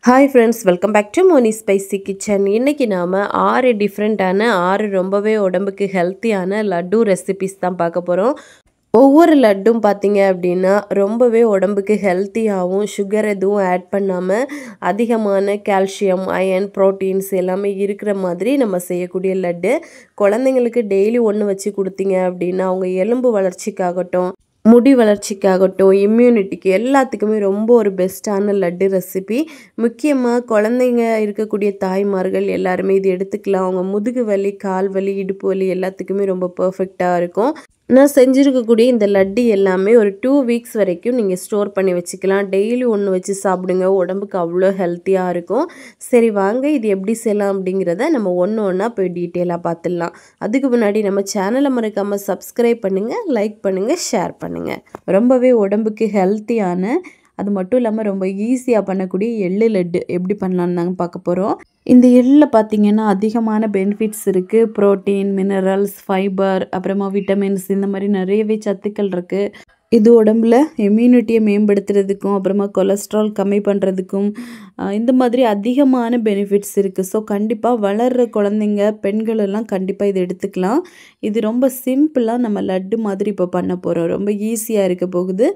Hi friends, welcome back to Moni spicy kitchen. இன்றைக்கி நாம் 6 டிஃப்ரெண்ட்டான 6 ரொம்பவே உடம்புக்கு ஹெல்த்தியான லட்டு ரெசிபிஸ் தான் பார்க்க போகிறோம். ஒவ்வொரு லட்டும் பார்த்தீங்க அப்படின்னா ரொம்பவே உடம்புக்கு ஹெல்த்தியாகவும், சுகர் எதுவும் ஆட் பண்ணாமல் அதிகமான கால்சியம், அயன், ப்ரோட்டீன்ஸ் எல்லாமே இருக்கிற மாதிரி நம்ம செய்யக்கூடிய லட்டு. குழந்தைங்களுக்கு டெய்லி ஒன்று வச்சு கொடுத்தீங்க அப்படின்னா அவங்க எலும்பு வளர்ச்சிக்காகட்டும், முடி வளர்ச்சிக்காகட்டும், இம்யூனிட்டிக்கு எல்லாத்துக்குமே ரொம்ப ஒரு பெஸ்ட்டான லட்டு ரெசிபி. முக்கியமாக குழந்தைங்க இருக்கக்கூடிய தாய்மார்கள் எல்லாருமே இது எடுத்துக்கலாம். அவங்க முதுகு வலி, கால் வலி, இடுப்பு வலி எல்லாத்துக்குமே ரொம்ப பர்ஃபெக்டாக இருக்கும். நான் செஞ்சுருக்கக்கூடிய இந்த லட்டு எல்லாமே ஒரு 2 வீக்ஸ் வரைக்கும் நீங்கள் ஸ்டோர் பண்ணி வச்சுக்கலாம். டெய்லி ஒன்று வச்சு சாப்பிடுங்க, உடம்புக்கு அவ்வளோ ஹெல்த்தியாக இருக்கும். சரி வாங்க, இது எப்படி செய்யலாம் அப்படிங்கிறத நம்ம ஒன்று ஒன்றா போய் டீட்டெயிலாக பார்த்துடலாம். அதுக்கு முன்னாடி நம்ம சேனலை மறக்காமல் சப்ஸ்கிரைப் பண்ணுங்கள், லைக் பண்ணுங்கள், ஷேர் பண்ணுங்கள். ரொம்பவே உடம்புக்கு ஹெல்த்தியான, அது மட்டும் இல்லாமல் ரொம்ப ஈஸியாக பண்ணக்கூடிய எள்ளு லட்டு எப்படி பண்ணலான்னு நாங்கள் பார்க்க போகிறோம். இந்த எள்ளில் பார்த்திங்கன்னா அதிகமான பெனிஃபிட்ஸ் இருக்குது. ப்ரோட்டீன், மினரல்ஸ், ஃபைபர், அப்புறமா விட்டமின்ஸ், இந்த மாதிரி நிறையவே சத்துக்கள் இருக்குது. இது உடம்புல இம்யூனிட்டியை மேம்படுத்துறதுக்கும், அப்புறமா கொலஸ்ட்ரால் கம்மி பண்ணுறதுக்கும் இந்த மாதிரி அதிகமான பெனிஃபிட்ஸ் இருக்குது. ஸோ கண்டிப்பாக வளர்கிற குழந்தைங்க, பெண்கள் எல்லாம் கண்டிப்பாக இதை எடுத்துக்கலாம். இது ரொம்ப சிம்பிளாக நம்ம லட்டு மாதிரி இப்போ பண்ண போகிறோம். ரொம்ப ஈஸியாக இருக்க போகுது.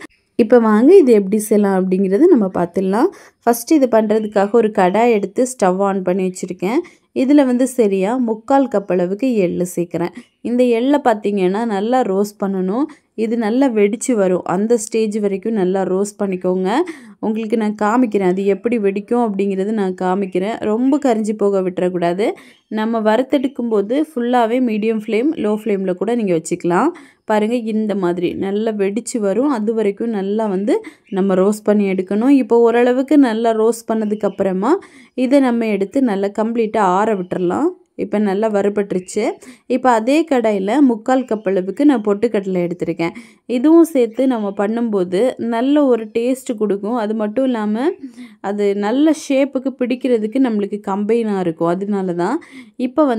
இப்போ வாங்க இது எப்படி செய்யலாம் அப்படிங்கிறது நம்ம பார்த்துடலாம். ஃபஸ்ட்டு இது பண்ணுறதுக்காக ஒரு கடாய் எடுத்து ஸ்டவ் ஆன் பண்ணி வச்சுருக்கேன். இதில் சரியாக 3/4 கப் அளவுக்கு எள்ளு சேர்க்குறேன். இந்த எள்ளை பார்த்திங்கன்னா நல்லா ரோஸ்ட் பண்ணணும். இது நல்லா வெடித்து வரும், அந்த ஸ்டேஜ் வரைக்கும் நல்லா ரோஸ்ட் பண்ணிக்கோங்க. உங்களுக்கு நான் காமிக்கிறேன் அது எப்படி வெடிக்கும் அப்படிங்கிறது நான் காமிக்கிறேன். ரொம்ப கரிஞ்சி போக விட்டுறக்கூடாது. நம்ம வறுத்தெடுக்கும் போது ஃபுல்லாகவே மீடியம் ஃப்ளேம், லோ ஃப்ளேமில் கூட நீங்கள் வச்சுக்கலாம். பாருங்கள், இந்த மாதிரி நல்லா வெடித்து வரும். அது வரைக்கும் நல்லா நம்ம ரோஸ்ட் பண்ணி எடுக்கணும். இப்போ ஓரளவுக்கு நல்லா ரோஸ்ட் பண்ணதுக்கப்புறமா இதை நம்ம எடுத்து நல்லா கம்ப்ளீட்டாக ஆற விட்டுறலாம். இப்போ நல்லா வறுபட்டுருச்சு. இப்போ அதே கடாயில் 3/4 கப் அளவுக்கு நான் பொட்டுக்கடலை எடுத்திருக்கேன். இதுவும் சேர்த்து நம்ம பண்ணும்போது நல்ல ஒரு டேஸ்ட்டு கொடுக்கும். அது மட்டும் இல்லாமல் அது நல்ல ஷேப்புக்கு பிடிக்கிறதுக்கு நம்மளுக்கு கம்பைனாக இருக்கும். அதனால தான் இப்போ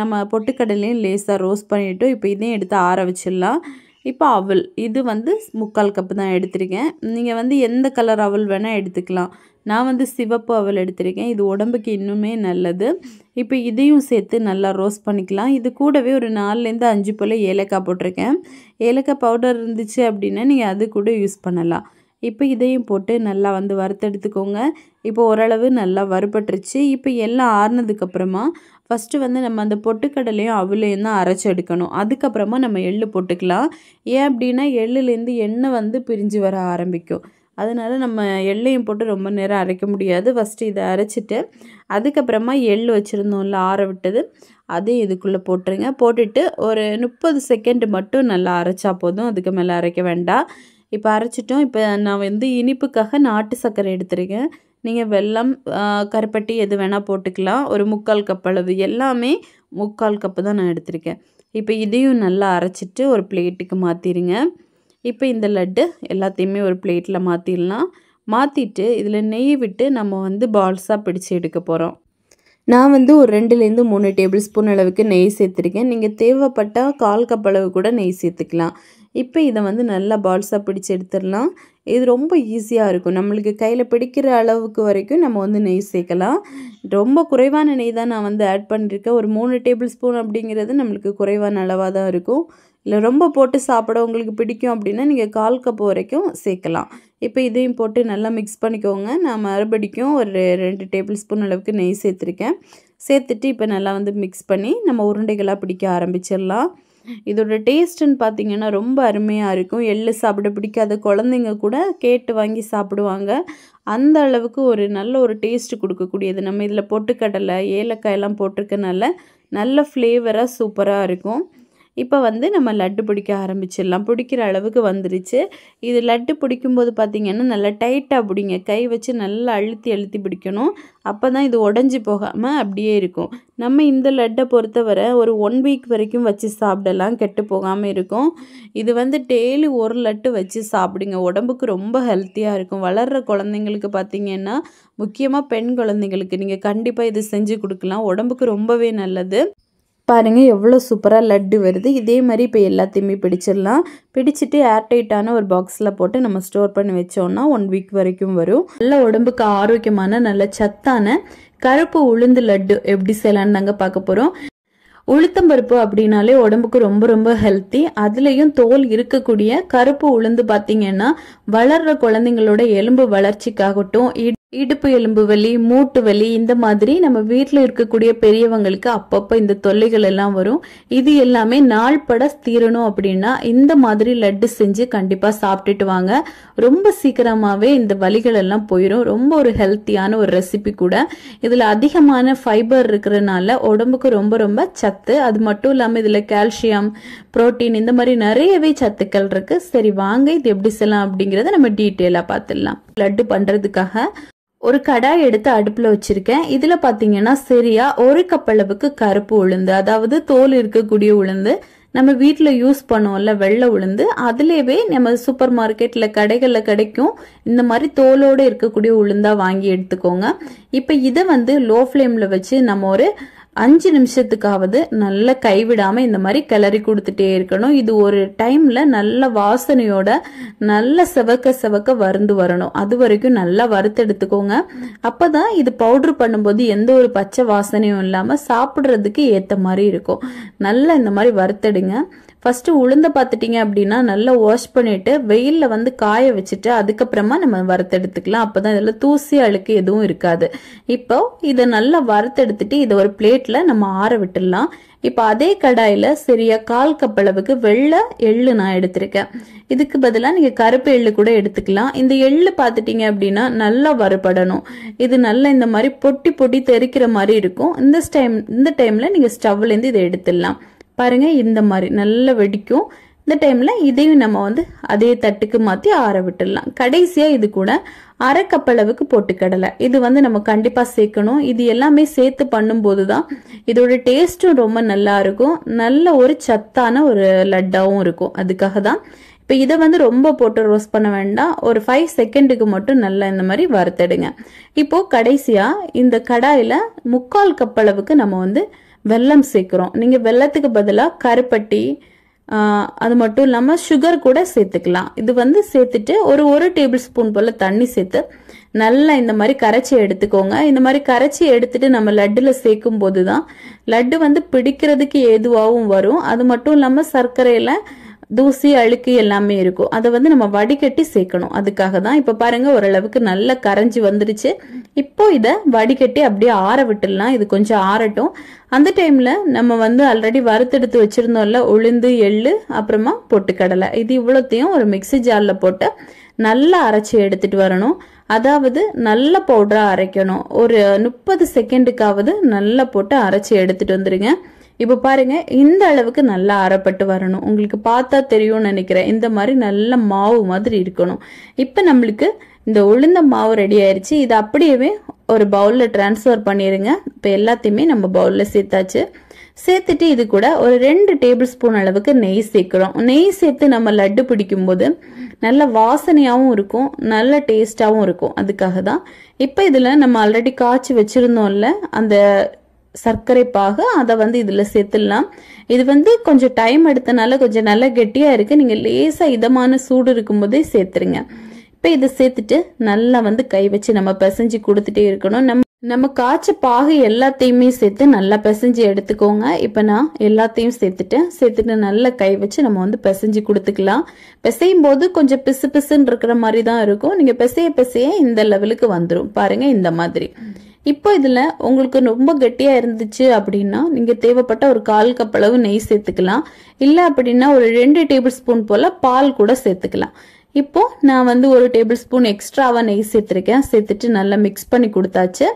நம்ம பொட்டுக்கடலையும் லேசாக ரோஸ்ட் பண்ணிவிட்டோம். இப்போ இதையும் எடுத்து ஆற வச்சிடலாம். இப்போ அவல் இது 3/4 கப்பு தான் எடுத்திருக்கேன். நீங்கள் எந்த கலர் அவல் வேணால் எடுத்துக்கலாம். நான் சிவப்பு அவல் எடுத்திருக்கேன். இது உடம்புக்கு இன்னுமே நல்லது. இப்போ இதையும் சேர்த்து நல்லா ரோஸ்ட் பண்ணிக்கலாம். இது கூடவே ஒரு 4லேருந்து 5 போல் ஏலக்காய் போட்டிருக்கேன். ஏலக்காய் பவுடர் இருந்துச்சு அப்படின்னா நீங்கள் அது கூட யூஸ் பண்ணலாம். இப்போ இதையும் போட்டு நல்லா வறுத்தெடுத்துக்கோங்க. இப்போ ஓரளவு நல்லா வறுபட்டுருச்சு. இப்போ எல்லாம் ஆறுனதுக்கப்புறமா ஃபஸ்ட்டு நம்ம அந்த பொட்டுக்கடலையும் அவலையும் தான் அரைச்சி எடுக்கணும். அதுக்கப்புறமா நம்ம எள்ளு போட்டுக்கலாம். ஏன் அப்படின்னா எள்ளுலேருந்து எண்ணெய் பிரிஞ்சு வர ஆரம்பிக்கும். அதனால் நம்ம எள்ளையும் போட்டு ரொம்ப நேரம் அரைக்க முடியாது. ஃபஸ்ட்டு இதை அரைச்சிட்டு அதுக்கப்புறமா எள் வச்சுருந்தோம்ல ஆற விட்டது, அதையும் இதுக்குள்ளே போட்டுருங்க. போட்டுட்டு ஒரு 30 செகண்ட் மட்டும் நல்லா அரைச்சா போதும், அதுக்கு மேலே அரைக்க வேண்டாம். இப்போ அரைச்சிட்டோம். இப்போ நான் இனிப்புக்காக நாட்டு சர்க்கரை எடுத்துருக்கேன். நீங்கள் வெல்லம், கருப்பட்டி எது வேணால் போட்டுக்கலாம். ஒரு 3/4 கப் அளவு, எல்லாமே 3/4 கப்பு தான் நான் எடுத்திருக்கேன். இப்போ இதையும் நல்லா அரைச்சிட்டு ஒரு பிளேட்டுக்கு மாற்றிடுங்க. இப்போ இந்த லட்டு எல்லாத்தையுமே ஒரு பிளேட்டில் மாற்றிடலாம். மாற்றிட்டு இதில் நெய் விட்டு நம்ம பால்ஸாக பிடிச்சி எடுக்க போகிறோம். நான் ஒரு 2லேருந்து 3 டேபிள் ஸ்பூன் அளவுக்கு நெய் சேர்த்துருக்கேன். நீங்கள் தேவைப்பட்டால் 1/4 கப் அளவு கூட நெய் சேர்த்துக்கலாம். இப்போ இதை நல்லா பால்ஸாக பிடிச்சி எடுத்துடலாம். இது ரொம்ப ஈஸியாக இருக்கும். நம்மளுக்கு கையில் பிடிக்கிற அளவுக்கு வரைக்கும் நம்ம நெய் சேர்க்கலாம். ரொம்ப குறைவான நெய் தான் நான் ஆட் பண்ணியிருக்கேன். ஒரு 3 டேபிள் ஸ்பூன் அப்படிங்கிறது நம்மளுக்கு குறைவான அளவாக தான் இருக்கும். இல்லை ரொம்ப போட்டு சாப்பிட உங்களுக்கு பிடிக்கும் அப்படின்னா நீங்கள் 1/4 கப் வரைக்கும் சேர்க்கலாம். இப்போ இதையும் போட்டு நல்லா மிக்ஸ் பண்ணிக்கோங்க. நான் மறுபடிக்கும் ஒரு 2 டேபிள் ஸ்பூன் அளவுக்கு நெய் சேர்த்துருக்கேன். சேர்த்துட்டு இப்போ நல்லா மிக்ஸ் பண்ணி நம்ம உருண்டைகளாக பிடிக்க ஆரம்பிச்சிடலாம். இதோட டேஸ்ட்டுன்னு பார்த்தீங்கன்னா ரொம்ப அருமையாக இருக்கும். எள்ளு சாப்பிட பிடிக்காத குழந்தைங்க கூட கேட்டு வாங்கி சாப்பிடுவாங்க. அந்த அளவுக்கு ஒரு நல்ல ஒரு டேஸ்ட்டு கொடுக்கக்கூடியது. நம்ம இதில் பொட்டுக்கடலை, ஏலக்காயெல்லாம் போட்டிருக்கனால நல்ல ஃப்ளேவராக சூப்பராக இருக்கும். இப்போ நம்ம லட்டு பிடிக்க ஆரம்பிச்சிடலாம். பிடிக்கிற அளவுக்கு வந்துருச்சு. இது லட்டு பிடிக்கும்போது பார்த்திங்கன்னா நல்லா டைட்டாக பிடிங்க. கை வச்சு நல்லா அழுத்தி அழுத்தி பிடிக்கணும். அப்போ தான் இது உடஞ்சி போகாமல் அப்படியே இருக்கும். நம்ம இந்த லட்டை பொறுத்தவரை ஒரு 1 வீக் வரைக்கும் வச்சு சாப்பிடலாம், கெட்டு போகாமல் இருக்கும். இது டெய்லி ஒரு லட்டு வச்சு சாப்பிடுங்க. உடம்புக்கு ரொம்ப ஹெல்த்தியாக இருக்கும். வளர்கிற குழந்தைங்களுக்கு பார்த்திங்கன்னா, முக்கியமாக பெண் குழந்தைங்களுக்கு நீங்கள் கண்டிப்பாக இது செஞ்சு கொடுக்கலாம். உடம்புக்கு ரொம்பவே நல்லது. பாருங்க எவ்வளோ சூப்பராக லட்டு வருது. இதே மாதிரி இப்போ எல்லாத்தையுமே பிடிச்சிடலாம். பிடிச்சிட்டு ஏர்டைட்டான ஒரு பாக்ஸில் போட்டு நம்ம ஸ்டோர் பண்ணி வச்சோம்னா 1 வீக் வரைக்கும் வரும். நல்ல உடம்புக்கு ஆரோக்கியமான நல்ல சத்தான கருப்பு உளுந்து லட்டு எப்படி செய்யலான்னு நாங்க பார்க்க போறோம். உளுத்தம்பருப்பு அப்படின்னாலே உடம்புக்கு ரொம்ப ரொம்ப ஹெல்த்தி. அதுலயும் தோல் இருக்கக்கூடிய கருப்பு உளுந்து பாத்தீங்கன்னா வளர்ற குழந்தைங்களோட எலும்பு வளர்ச்சிக்காகட்டும், இடுப்பு எலும்பு வலி, மூட்டு வலி, இந்த மாதிரி நம்ம வீட்டில் இருக்கக்கூடிய பெரியவங்களுக்கு அப்பப்போ இந்த தொல்லைகள் எல்லாம் வரும். இது எல்லாமே நாள் பட தீரணும் அப்படின்னா இந்த மாதிரி லட்டு செஞ்சு கண்டிப்பா சாப்பிட்டுட்டு வாங்க. ரொம்ப சீக்கிரமாவே இந்த வலிகள் எல்லாம் போயிடும். ரொம்ப ஒரு ஹெல்த்தியான ஒரு ரெசிபி கூட. இதுல அதிகமான ஃபைபர் இருக்கிறதுனால உடம்புக்கு ரொம்ப ரொம்ப சத்து. அது மட்டும் இல்லாம இதுல கால்சியம், புரோட்டீன், இந்த மாதிரி நிறையவே சத்துக்கள் இருக்கு. சரி வாங்க இது எப்படி செய்யலாம் அப்படிங்கறத நம்ம டீட்டெயிலா பார்த்துடலாம். லட்டு பண்றதுக்காக ஒரு கடாய் எடுத்து அடுப்புல வச்சிருக்கேன். இதுல பாத்தீங்கன்னா சரியா 1 கப் அளவுக்கு கருப்பு உளுந்து, அதாவது தோல் இருக்கக்கூடிய உளுந்து, நம்ம வீட்டுல யூஸ் பண்ணுவோம்ல வெள்ளை உளுந்து, அதுலவே நம்ம சூப்பர் மார்க்கெட்ல கடைகள்ல கிடைக்கும். இந்த மாதிரி தோலோட இருக்கக்கூடிய உளுந்தா வாங்கி எடுத்துக்கோங்க. இப்ப இதை வந்து லோ ஃப்ளேம்ல வச்சு நம்ம ஒரு 5 நிமிஷத்துக்காவது நல்ல கைவிடாம இந்த மாதிரி கிளறி கொடுத்துட்டே இருக்கணும். இது ஒரு டைம்ல நல்ல வாசனையோட நல்ல செவக்க வறுந்து வரணும். அது வரைக்கும் நல்லா வறுத்து எடுத்துக்கோங்க. அப்பதான் இது பவுடர் பண்ணும்போது எந்த ஒரு பச்சை வாசனையும் இல்லாம சாப்பிடுறதுக்கு ஏத்த மாதிரி இருக்கும். நல்லா இந்த மாதிரி வறுத்தெடுங்க. ஃபர்ஸ்ட் உளுந்த பார்த்துட்டீங்க அப்படின்னா நல்லா வாஷ் பண்ணிட்டு வெயில்ல வந்து காய வச்சுட்டு அதுக்கப்புறமா நம்ம வறுத்தெடுத்துக்கலாம். அப்பதான் இதுல தூசி அழுக்கு எதுவும் இருக்காது. இப்போ இதை நல்லா வறுத்தெடுத்துட்டு இதை ஒரு பிளேட்ல நம்ம ஆற விட்டுடலாம். இப்ப அதே கடாயில சரியா 1/4 கப் அளவுக்கு வெள்ளை எள்ளு நான் எடுத்திருக்கேன். இதுக்கு பதிலா நீங்க கருப்பு எள்ளு கூட எடுத்துக்கலாம். இந்த எள்ளு பாத்துட்டீங்க அப்படின்னா நல்லா வறுபடணும். இது நல்லா இந்த மாதிரி பொட்டி பொட்டி தெறிக்கிற மாதிரி இருக்கும். இந்த டைம்ல நீங்க ஸ்டவ்ல இருந்து இதை எடுத்துடலாம். பாருங்க இந்த மாதிரி நல்லா வெடிக்கும். இந்த டைம்ல இதையும் நம்ம வந்து அதே தட்டுக்கு மாத்தி ஆற விட்டுடலாம். கடைசியா இது கூட 1/2 கப் அளவுக்கு பொட்டுக்கடலை, இது வந்து நம்ம கண்டிப்பா சேர்க்கணும். இது எல்லாமே சேர்த்து பண்ணும்போதுதான் இதோட டேஸ்டும் ரொம்ப நல்லா இருக்கும். நல்ல ஒரு சத்தான ஒரு லட்டாவும் இருக்கும். அதுக்காக தான் இப்ப இதை வந்து ரொம்ப போட்டு ரோஸ்ட் பண்ண வேண்டாம். ஒரு 5 செகண்டுக்கு மட்டும் நல்லா இந்த மாதிரி வறுத்தெடுங்க. இப்போ கடைசியா இந்த கடாயில 3/4 கப் அளவுக்கு நம்ம வந்து வெல்லம் சேர்க்கிறோம். நீங்க வெல்லத்துக்கு பதிலா கருப்பட்டி, அது மட்டும் இல்லாம சுகர் கூட சேர்த்துக்கலாம். இது வந்து சேர்த்துட்டு ஒரு டேபிள் ஸ்பூன் போல தண்ணி சேர்த்து நல்லா இந்த மாதிரி கரைச்சி எடுத்துக்கோங்க. இந்த மாதிரி கரைச்சி எடுத்துட்டு நம்ம லட்டுல சேர்க்கும் போதுதான் லட்டு வந்து பிடிக்கிறதுக்கு ஏதுவாகவும் வரும். அது மட்டும் இல்லாம சர்க்கரையில தூசி அழுக்கு எல்லாமே இருக்கும். அதை வந்து நம்ம வடிகட்டி சேர்க்கணும். அதுக்காக தான். இப்ப பாருங்க ஓரளவுக்கு நல்லா கரைஞ்சி வந்துருச்சு. இப்போ இதை வடிகட்டி அப்படியே ஆற விட்டுடலாம். இது கொஞ்சம் ஆறட்டும். அந்த டைம்ல நம்ம வந்து ஆல்ரெடி வறுத்தெடுத்து வச்சிருந்தோம்ல உளுந்து, எள்ளு, அப்புறமா பொட்டுக்கடலை, இது இவ்வளோத்தையும் ஒரு மிக்ஸி ஜார்ல போட்டு நல்லா அரைச்சி எடுத்துட்டு வரணும். அதாவது நல்ல பவுடரா அரைக்கணும். ஒரு 30 செகண்டுக்காவது நல்லா போட்டு அரைச்சி எடுத்துட்டு வந்துருங்க. இப்ப பாருங்க இந்த அளவுக்கு நல்லா அரைப்பட்டு வரணும். உங்களுக்கு பார்த்தா தெரியும்னு நினைக்கிறேன். இந்த மாதிரி நல்ல மாவு மாதிரி இருக்கணும். இப்ப நம்மளுக்கு இந்த உளுந்த மாவு ரெடி ஆயிருச்சு. இது அப்படியே ஒரு பவுல்ல டிரான்ஸ்ஃபர் பண்ணிருங்க. இப்ப எல்லாத்தையுமே நம்ம பவுல்ல சேர்த்தாச்சு. சேர்த்துட்டு இது கூட ஒரு 2 டேபிள் ஸ்பூன் அளவுக்கு நெய் சேர்க்கிறோம். நெய் சேர்த்து நம்ம லட்டு பிடிக்கும் போது நல்ல வாசனையாவும் இருக்கும், நல்ல டேஸ்டாவும் இருக்கும். அதுக்காக தான். இப்ப இதுல நம்ம ஆல்ரெடி காய்ச்சி வச்சிருந்தோம்ல அந்த சர்க்கரை பாகு, அதை வந்து இதுல சேர்த்துடலாம். இது வந்து கொஞ்சம் டைம் எடுத்தனால கொஞ்சம் நல்லா கெட்டியா இருக்கு. நீங்க லேசா இதமான சூடு இருக்கும் போதே சேர்த்துருங்க. இப்ப இதை சேர்த்துட்டு நல்லா வந்து கை வச்சு நம்ம பிசைஞ்சு கொடுத்துட்டே இருக்கணும். நம்ம காய்ச்ச பாகு எல்லாத்தையுமே சேர்த்து நல்லா பிசைஞ்சு எடுத்துக்கோங்க. இப்ப நான் எல்லாத்தையும் சேர்த்துட்டு நல்லா கை வச்சு நம்ம வந்து பிசைஞ்சு கொடுத்துக்கலாம். பிசையும் போது கொஞ்சம் பிசு பிசுன்னு இருக்கிற மாதிரி தான் இருக்கும். நீங்க பிசைய இந்த லெவலுக்கு வந்துடும். பாருங்க இந்த மாதிரி. இப்போ இதுல உங்களுக்கு ரொம்ப கெட்டியா இருந்துச்சு அப்படின்னா நீங்க தேவைப்பட்ட ஒரு 1/4 கப் அளவு நெய் சேர்த்துக்கலாம். இல்ல அப்படின்னா ஒரு 2 டேபிள் ஸ்பூன் போல பால் கூட சேர்த்துக்கலாம். இப்போ நான் வந்து ஒரு டேபிள் ஸ்பூன் எக்ஸ்ட்ராவா நெய் சேர்த்திருக்கேன். சேர்த்துட்டு நல்லா மிக்ஸ் பண்ணி கொடுத்தாச்சு.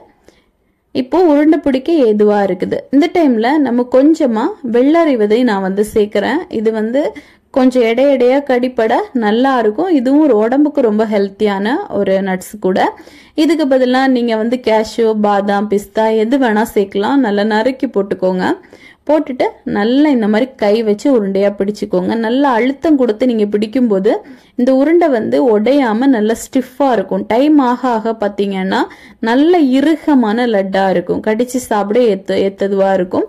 இப்போ உருண்டை பிடிக்க ஏதுவா இருக்குது. இந்த டைம்ல நம்ம கொஞ்சமா வெள்ளரி விதை நான் வந்து சேர்க்கிறேன். இது வந்து கொஞ்சம் எடையா கடிப்பட நல்லா இருக்கும். இதுவும் ஒரு உடம்புக்கு ரொம்ப ஹெல்த்தியான ஒரு நட்ஸ் கூட. இதுக்கு பதிலாக நீங்க வந்து கேஷ்யூ, பாதாம், பிஸ்தா எது வேணா சேர்க்கலாம். நல்லா நறுக்கி போட்டுக்கோங்க. போட்டுட்டு நல்லா இந்த மாதிரி கை வச்சு உருண்டையா பிடிச்சுக்கோங்க. நல்லா அழுத்தம் கொடுத்து நீங்க பிடிக்கும் போது இந்த உருண்டை வந்து உடையாம நல்லா ஸ்டிஃபா இருக்கும். டைம் ஆக ஆக பாத்தீங்கன்னா நல்ல இறுக்கமான லட்டா இருக்கும். கடிச்சு சாப்பிட ஏத்ததுவா இருக்கும்.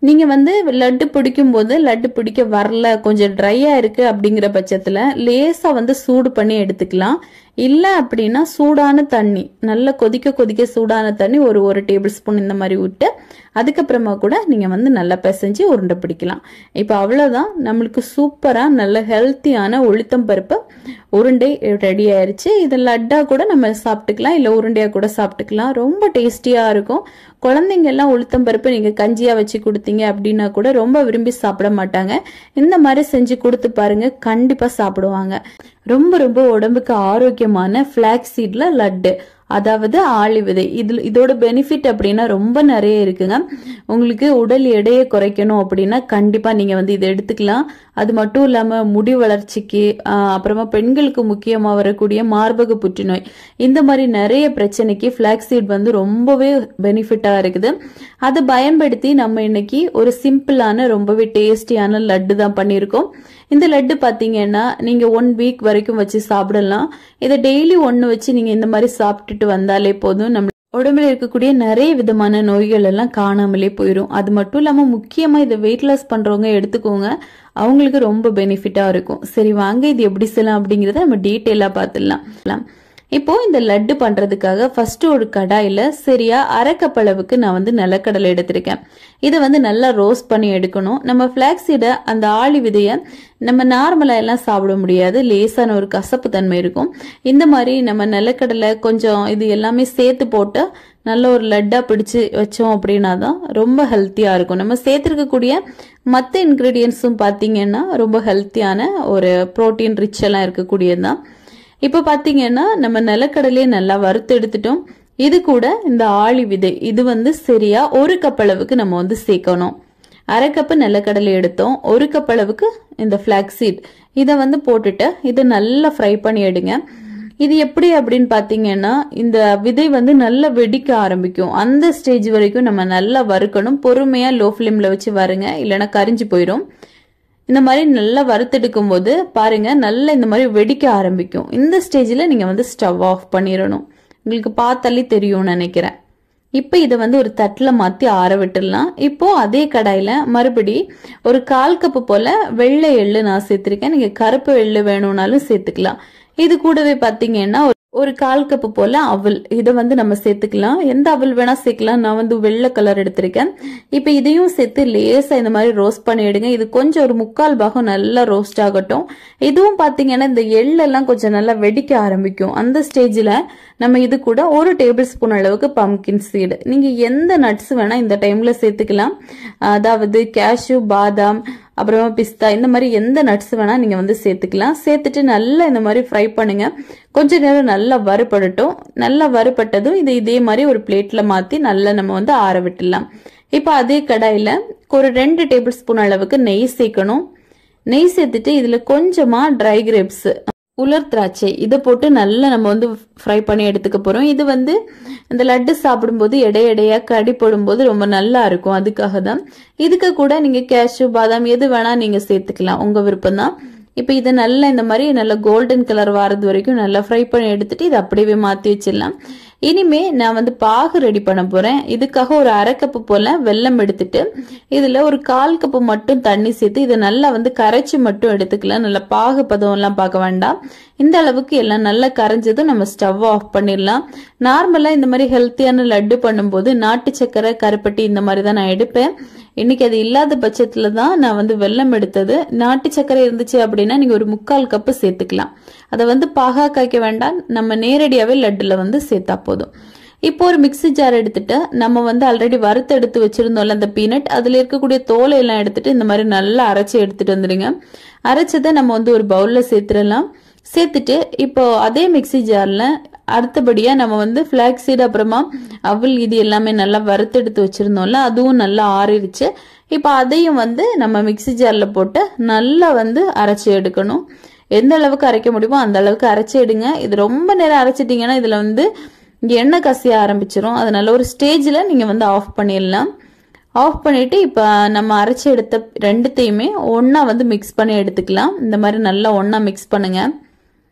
நீங்க வந்து லட்டு பிடிக்கும் போது லட்டு பிடிக்க வரல, கொஞ்சம் ட்ரையா இருக்கு அப்படிங்கிற பட்சத்துல லேசா வந்து சூடு பண்ணி எடுத்துக்கலாம். இல்ல அப்படின்னா சூடான தண்ணி, நல்லா கொதிக்க சூடான தண்ணி ஒரு டேபிள் ஸ்பூன் இந்த மாதிரி விட்டு அதுக்கப்புறமா கூட நீங்க வந்து நல்லா பிசைஞ்சு உருண்டை பிடிக்கலாம். இப்போ அவ்வளவுதான், நம்மளுக்கு சூப்பரா நல்ல ஹெல்த்தியான உளுத்தம் பருப்பு உருண்டை ரெடி ஆயிருச்சு. இது லட்டா கூட நம்ம சாப்பிட்டுக்கலாம், இல்ல உருண்டையா கூட சாப்பிட்டுக்கலாம். ரொம்ப டேஸ்டியா இருக்கும். குழந்தைங்க எல்லாம் உளுத்தம் பருப்பு நீங்க கஞ்சியா வச்சு கொடுத்தீங்க அப்படின்னா கூட ரொம்ப விரும்பி சாப்பிட மாட்டாங்க. இந்த மாதிரி செஞ்சு கொடுத்து பாருங்க, கண்டிப்பா சாப்பிடுவாங்க. ரொம்ப ரொம்ப உடம்புக்கு ஆரோக்கியமான ஃபிளாக்ஸ் சீட்ல லட்டு, அதாவது ஆளி விதை. இதோட பெனிஃபிட் அப்படின்னா ரொம்ப நிறைய இருக்குங்க. உங்களுக்கு உடல் எடையை குறைக்கணும் அப்படின்னா கண்டிப்பா நீங்க வந்து இதை எடுத்துக்கலாம். அது மட்டும் இல்லாம முடி வளர்ச்சிக்கு, அப்புறமா பெண்களுக்கு முக்கியமா வரக்கூடிய மார்பக புற்றுநோய், இந்த மாதிரி நிறைய பிரச்சனைக்கு ஃபிளாக்ஸ் சீட் வந்து ரொம்பவே பெனிஃபிட்டா இருக்குது. அதை பயன்படுத்தி நம்ம இன்னைக்கு ஒரு சிம்பிளான ரொம்பவே டேஸ்டியான லட்டு தான் பண்ணியிருக்கோம். இந்த லட்டு பாத்தீங்கன்னா நீங்க 1 வீக் வரைக்கும் வச்சு சாப்பிடலாம். இதை டெய்லி 1 வச்சு நீங்க இந்த மாதிரி சாப்பிட்டுட்டு வந்தாலே போதும், நம்ம உடம்புல இருக்கக்கூடிய நிறைய விதமான நோய்கள் எல்லாம் காணாமலே போயிடும். அது மட்டும் இல்லாம முக்கியமா இதை வெயிட் லாஸ் பண்றவங்க எடுத்துக்கோங்க, அவங்களுக்கு ரொம்ப பெனிஃபிட்டா இருக்கும். சரி வாங்க, இது எப்படி செய்யலாம் அப்படிங்கறத நம்ம டீட்டெயிலா பார்த்துடலாம். இப்போ இந்த லட்டு பண்றதுக்காக ஃபர்ஸ்ட் ஒரு கடாயில சரியா 1/2 கப் அளவுக்கு நான் வந்து நிலக்கடலை எடுத்திருக்கேன். இதை வந்து நல்லா ரோஸ்ட் பண்ணி எடுக்கணும். நம்ம ஃபிளாக்ஸ் சீடை, அந்த ஆளி விதைய நம்ம நார்மலா எல்லாம் சாப்பிட முடியாது, லேசான ஒரு கசப்பு தன்மை இருக்கும். இந்த மாதிரி நம்ம நிலக்கடலை கொஞ்சம் இது எல்லாமே சேர்த்து போட்டு நல்ல ஒரு லட்டா பிடிச்சு வச்சோம் அப்படின்னா தான் ரொம்ப ஹெல்த்தியா இருக்கும். நம்ம சேர்த்திருக்கக்கூடிய மற்ற இன்கிரீடியன்ஸும் பாத்தீங்கன்னா ரொம்ப ஹெல்த்தியான ஒரு புரோட்டீன் ரிச் எல்லாம் இருக்கக்கூடியதுதான். இப்போ பாத்தீங்கன்னா நம்ம நிலக்கடலையே நல்லா வறுத்து எடுத்துட்டோம். இது கூட இந்த ஆளி விதை, இது வந்து சரியா 1 கப் அளவுக்கு நம்ம வந்து சேர்க்கணும். 1/2 கப் நிலக்கடலை எடுத்தோம், 1 கப் அளவுக்கு இந்த ஃபிளாக்ஸ் சீட் இதை வந்து போட்டுட்டு இதை நல்லா ஃப்ரை பண்ணி எடுங்க. இது எப்படி அப்படின்னு பாத்தீங்கன்னா, இந்த விதை வந்து நல்லா வெடிக்க ஆரம்பிக்கும். அந்த ஸ்டேஜ் வரைக்கும் நம்ம நல்லா வறுக்கணும். பொறுமையா லோ ஃபிளேம்ல வச்சு வறுங்க, இல்லைன்னா கரிஞ்சு போயிடும். இந்த மாதிரி நல்லா வறுத்தெடுக்கும் போது பாருங்க, நல்லா இந்த மாதிரி வெடிக்க ஆரம்பிக்கும். இந்த ஸ்டேஜ்ல நீங்க வந்து ஸ்டவ் ஆஃப் பண்ணிடணும். உங்களுக்கு பார்த்தாலே தெரியும்னு நினைக்கிறேன். இப்போ இதை வந்து ஒரு தட்டில் மாற்றி ஆற விட்டுடலாம். இப்போ அதே கடாயில் மறுபடி ஒரு 1/4 கப்பு போல வெள்ளை எள்ளு நான் சேர்த்துருக்கேன். நீங்கள் கருப்பு எள்ளு வேணும்னாலும் சேர்த்துக்கலாம். இது கூடவே பார்த்தீங்கன்னா ஒரு 1/4 கப்பு போல அவல், இதை வந்து நம்ம சேர்த்துக்கலாம். எந்த அவல் வேணா சேர்க்கலாம். நான் வந்து வெள்ளை கலர் எடுத்திருக்கேன். இப்போ இதையும் சேர்த்து லேசா இந்த மாதிரி ரோஸ்ட் பண்ணி எடுங்க. இது கொஞ்சம் ஒரு 3/4 பாகம் நல்லா ரோஸ்ட் ஆகட்டும். இதுவும் பாத்தீங்கன்னா இந்த எள்ளெல்லாம் கொஞ்சம் நல்லா வெடிக்க ஆரம்பிக்கும். அந்த ஸ்டேஜ்ல நம்ம இது கூட 1 டேபிள் ஸ்பூன் அளவுக்கு பம்கின் சீடு, நீங்க எந்த நட்ஸ் வேணா இந்த டைம்ல சேர்த்துக்கலாம். அதாவது கேஷ்யூ, பாதாம், அப்புறமா பிஸ்தா, இந்த மாதிரி எந்த நட்ஸ் வேணா நீங்க வந்து சேர்த்துக்கலாம். சேர்த்துட்டு நல்லா இந்த மாதிரி ஃப்ரை பண்ணுங்க. கொஞ்ச நேரம் நல்லா வறுபடட்டும். நல்லா வறுபட்டதும் இதே மாதிரி ஒரு பிளேட்ல மாத்தி நல்லா நம்ம வந்து ஆற விட்டுடலாம். இப்போ அதே கடாயில ஒரு 2 டேபிள் ஸ்பூன் அளவுக்கு நெய் சேர்க்கணும். நெய் சேர்த்துட்டு இதுல கொஞ்சமா ட்ரை கிரேப்ஸ், உலர் திராட்சை, இதை போட்டு நல்லா நம்ம வந்து ஃப்ரை பண்ணி எடுத்துக்க போறோம். இது வந்து இந்த லட்டு சாப்பிடும்போது எடையா கடி போடும்போது ரொம்ப நல்லா இருக்கும். அதுக்காக தான். இதுக்கு கூட நீங்க கேஷ்யூ, பாதாம் எது வேணா நீங்க சேர்த்துக்கலாம், உங்க விருப்பம் தான். இப்போ இதை நல்லா இந்த மாதிரி நல்லா கோல்டன் கலர் வரது வரைக்கும் நல்லா ஃப்ரை பண்ணி எடுத்துட்டு இதை அப்படியே மாற்றி வச்சிடலாம். இனிமே நான் வந்து பாகு ரெடி பண்ண போறேன். இதுக்காக ஒரு 1/2 கப்பு போல வெல்லம் எடுத்துட்டு இதுல ஒரு 1/4 கப்பு மட்டும் தண்ணி சேர்த்து இதை நல்லா வந்து கரைச்சி மட்டும் எடுத்துக்கலாம். நல்லா பாகு பதம் எல்லாம் பார்க்க வேண்டாம். இந்த அளவுக்கு எல்லாம் நல்லா கரைஞ்சதும் நம்ம ஸ்டவ் ஆஃப் பண்ணிடலாம். நார்மலா இந்த மாதிரி ஹெல்த்தியான லட்டு பண்ணும்போது நாட்டு சக்கரை, கருப்பட்டி இந்த மாதிரி தான் நான் எடுப்பேன். இன்னைக்கு அது இல்லாத பட்சத்துல தான் நான் வந்து வெல்லம் எடுத்தது. நாட்டு சக்கரை இருந்துச்சு அப்படின்னா நீங்க ஒரு 3/4 கப்பு சேர்த்துக்கலாம். அதை வந்து பாகா காய்க்க வேண்டாம், நம்ம நேரடியாவே லட்டுல வந்து சேர்த்தா போதும். இப்போ ஒரு மிக்ஸி ஜார் எடுத்துட்டு நம்ம வந்து ஆல்ரெடி வறுத்து எடுத்து வச்சிருந்தோம்ல அந்த பீனட், அதுல இருக்கக்கூடிய தோலை எல்லாம் எடுத்துட்டு இந்த மாதிரி நல்லா அரைச்சி எடுத்துட்டு வந்துடுங்க. அரைச்சதை நம்ம வந்து ஒரு பவுல்ல சேர்த்துடலாம். சேர்த்துட்டு இப்போ அதே மிக்ஸி ஜார்ல அடுத்தபடியா நம்ம வந்து ஃபிளாக்ஸ் சீட், அப்புறமா அவல், இது எல்லாமே நல்லா வறுத்தெடுத்து வச்சிருந்தோம்ல, அதுவும் நல்லா ஆறிடுச்சு. இப்போ அதையும் வந்து நம்ம மிக்ஸி ஜார்ல போட்டு நல்லா வந்து அரைச்சி எடுக்கணும். எந்த அளவுக்கு அரைக்க முடியுமோ அந்த அளவுக்கு அரைச்சி எடுங்க. இது ரொம்ப நேரம் அரைச்சிட்டீங்கன்னா இதுல வந்து எண்ணெய் கசிய ஆரம்பிச்சிடும். அதனால ஒரு ஸ்டேஜ்ல நீங்க வந்து ஆஃப் பண்ணிடலாம். ஆஃப் பண்ணிட்டு இப்போ நம்ம அரைச்சி எடுத்த ரெண்டுத்தையுமே ஒன்னா வந்து மிக்ஸ் பண்ணி எடுத்துக்கலாம். இந்த மாதிரி நல்லா ஒன்னா மிக்ஸ் பண்ணுங்க.